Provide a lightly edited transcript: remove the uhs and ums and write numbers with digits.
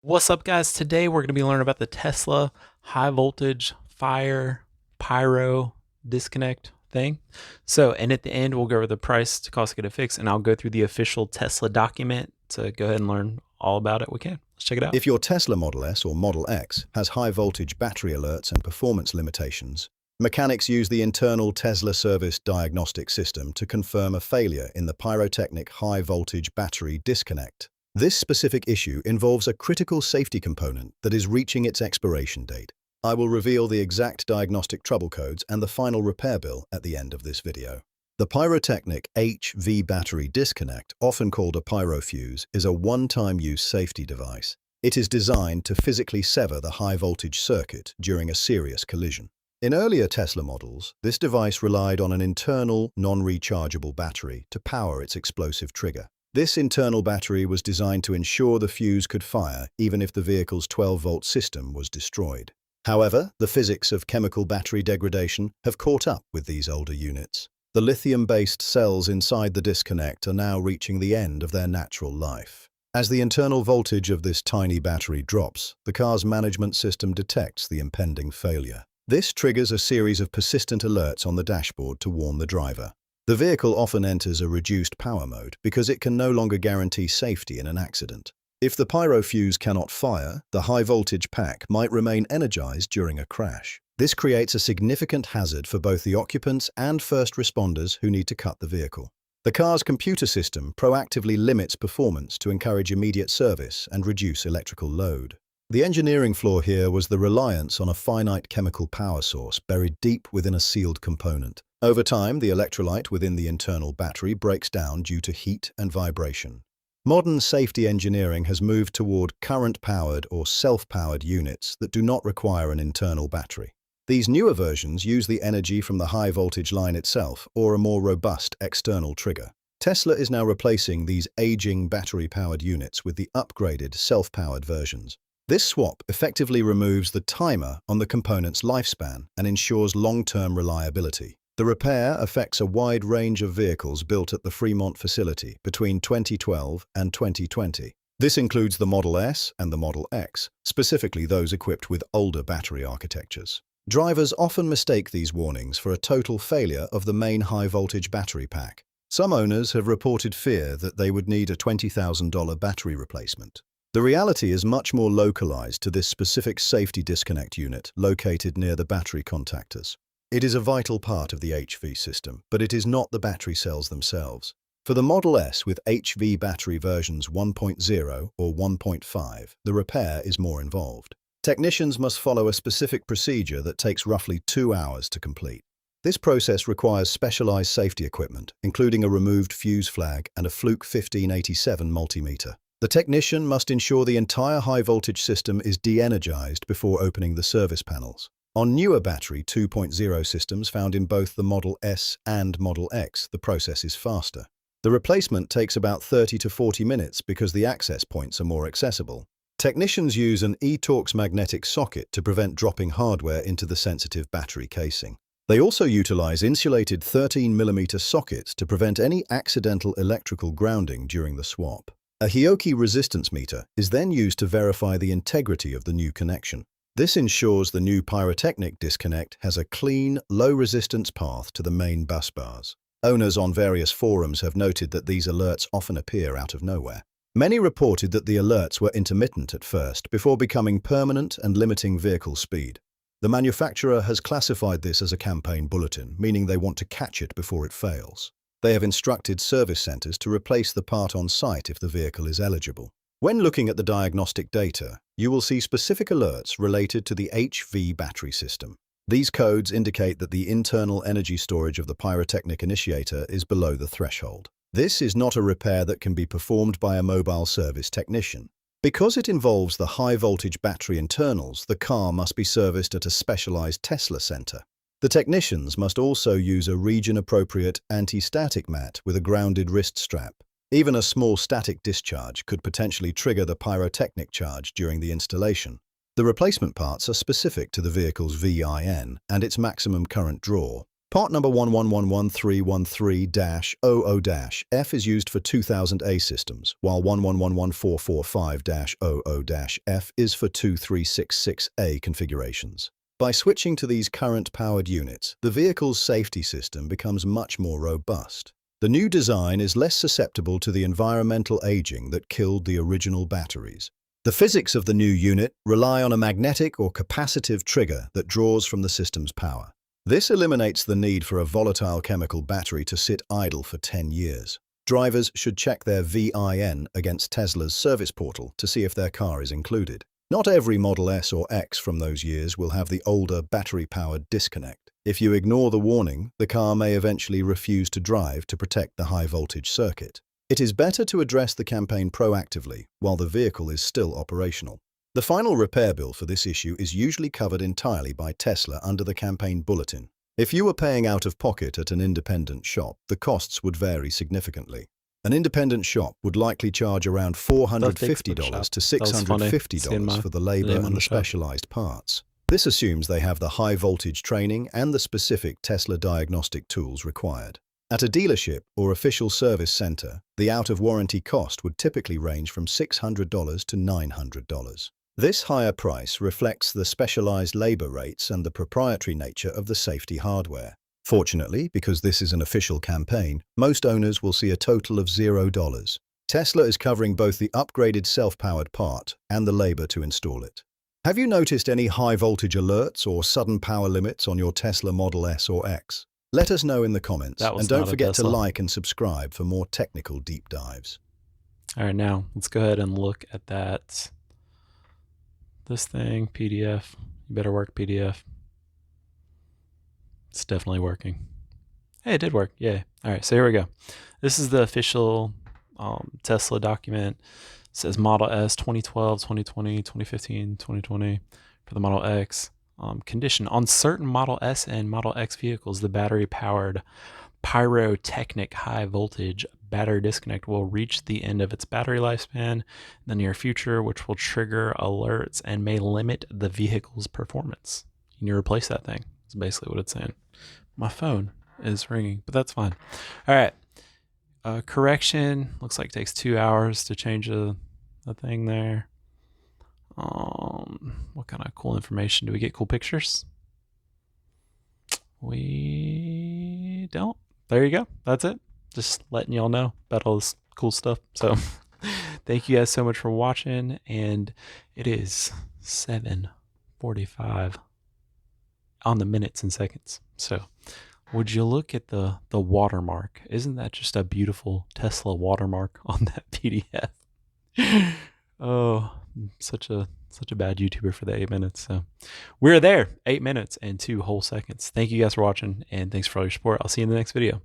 What's up, guys? Today we're going to be learning about the Tesla high voltage fire pyro disconnect thing. And at the end, we'll go over the price to cost to get it fixed, and I'll go through the official Tesla document to go ahead and learn all about it. We can. Let's check it out. If your Tesla Model S or Model X has high-voltage battery alerts and performance limitations, mechanics use the internal Tesla service diagnostic system to confirm a failure in the pyrotechnic high-voltage battery disconnect. This specific issue involves a critical safety component that is reaching its expiration date. I will reveal the exact diagnostic trouble codes and the final repair bill at the end of this video. The pyrotechnic HV battery disconnect, often called a pyrofuse, is a one-time use safety device. It is designed to physically sever the high-voltage circuit during a serious collision. In earlier Tesla models, this device relied on an internal, non-rechargeable battery to power its explosive trigger. This internal battery was designed to ensure the fuse could fire even if the vehicle's 12-volt system was destroyed. However, the physics of chemical battery degradation have caught up with these older units. The lithium-based cells inside the disconnect are now reaching the end of their natural life. As the internal voltage of this tiny battery drops, the car's management system detects the impending failure. This triggers a series of persistent alerts on the dashboard to warn the driver. The vehicle often enters a reduced power mode because it can no longer guarantee safety in an accident. If the pyrofuse cannot fire, the high-voltage pack might remain energized during a crash. This creates a significant hazard for both the occupants and first responders who need to cut the vehicle. The car's computer system proactively limits performance to encourage immediate service and reduce electrical load. The engineering flaw here was the reliance on a finite chemical power source buried deep within a sealed component. Over time, the electrolyte within the internal battery breaks down due to heat and vibration. Modern safety engineering has moved toward current-powered or self-powered units that do not require an internal battery. These newer versions use the energy from the high-voltage line itself or a more robust external trigger. Tesla is now replacing these aging battery-powered units with the upgraded self-powered versions. This swap effectively removes the timer on the component's lifespan and ensures long-term reliability. The repair affects a wide range of vehicles built at the Fremont facility between 2012 and 2020. This includes the Model S and the Model X, specifically those equipped with older battery architectures. Drivers often mistake these warnings for a total failure of the main high-voltage battery pack. Some owners have reported fear that they would need a $20,000 battery replacement. The reality is much more localized to this specific safety disconnect unit located near the battery contactors. It is a vital part of the HV system, but it is not the battery cells themselves. For the Model S with HV battery versions 1.0 or 1.5, the repair is more involved. Technicians must follow a specific procedure that takes roughly 2 hours to complete. This process requires specialized safety equipment, including a removed fuse flag and a Fluke 1587 multimeter. The technician must ensure the entire high-voltage system is de-energized before opening the service panels. On newer battery 2.0 systems found in both the Model S and Model X, the process is faster. The replacement takes about 30 to 40 minutes because the access points are more accessible. Technicians use an e-Torx magnetic socket to prevent dropping hardware into the sensitive battery casing. They also utilize insulated 13mm sockets to prevent any accidental electrical grounding during the swap. A Hioki resistance meter is then used to verify the integrity of the new connection. This ensures the new pyrotechnic disconnect has a clean, low-resistance path to the main bus bars. Owners on various forums have noted that these alerts often appear out of nowhere. Many reported that the alerts were intermittent at first before becoming permanent and limiting vehicle speed. The manufacturer has classified this as a campaign bulletin, meaning they want to catch it before it fails. They have instructed service centers to replace the part on site if the vehicle is eligible. When looking at the diagnostic data, you will see specific alerts related to the HV battery system. These codes indicate that the internal energy storage of the pyrotechnic initiator is below the threshold. This is not a repair that can be performed by a mobile service technician. Because it involves the high-voltage battery internals, the car must be serviced at a specialized Tesla center. The technicians must also use a region-appropriate anti-static mat with a grounded wrist strap. Even a small static discharge could potentially trigger the pyrotechnic charge during the installation. The replacement parts are specific to the vehicle's VIN and its maximum current draw. Part number 11111313-00-F is used for 2000A systems, while 11114445-00-F is for 2366A configurations. By switching to these current-powered units, the vehicle's safety system becomes much more robust. The new design is less susceptible to the environmental aging that killed the original batteries. The physics of the new unit rely on a magnetic or capacitive trigger that draws from the system's power. This eliminates the need for a volatile chemical battery to sit idle for 10 years. Drivers should check their VIN against Tesla's service portal to see if their car is included. Not every Model S or X from those years will have the older battery-powered disconnect. If you ignore the warning, the car may eventually refuse to drive to protect the high-voltage circuit. It is better to address the campaign proactively while the vehicle is still operational. The final repair bill for this issue is usually covered entirely by Tesla under the campaign bulletin. If you were paying out of pocket at an independent shop, the costs would vary significantly. An independent shop would likely charge around $450 to $650 for the labor and the specialized parts. This assumes they have the high-voltage training and the specific Tesla diagnostic tools required. At a dealership or official service center, the out-of-warranty cost would typically range from $600 to $900. This higher price reflects the specialized labor rates and the proprietary nature of the safety hardware. Fortunately, because this is an official campaign, most owners will see a total of $0. Tesla is covering both the upgraded self-powered part and the labor to install it. Have you noticed any high-voltage alerts or sudden power limits on your Tesla Model S or X? Let us know in the comments, and don't forget to like and subscribe for more technical deep dives. All right, now let's go ahead and look at that. This thing, PDF. You better work, PDF. It's definitely working. Hey, it did work. Yay. All right, so here we go. This is the official Tesla document. It says Model S 2012, 2020, 2015, 2020 for the Model X. Condition: on certain Model S and Model X vehicles, the battery-powered pyrotechnic high-voltage battery disconnect will reach the end of its battery lifespan in the near future, which will trigger alerts and may limit the vehicle's performance. You need to replace that thing. That's basically what it's saying. My phone is ringing, but that's fine. All right. Correction. Looks like it takes 2 hours to change the thing there. What kind of cool information? Do we get cool pictures? We don't. There you go. That's it. Just letting y'all know about all this cool stuff. So thank you guys so much for watching. And it is 7:45 on the minutes and seconds. So would you look at the watermark? Isn't that just a beautiful Tesla watermark on that PDF? Oh, such a bad YouTuber for the 8 minutes. So we're there, 8 minutes and 2 whole seconds. Thank you guys for watching, and thanks for all your support. I'll see you in the next video.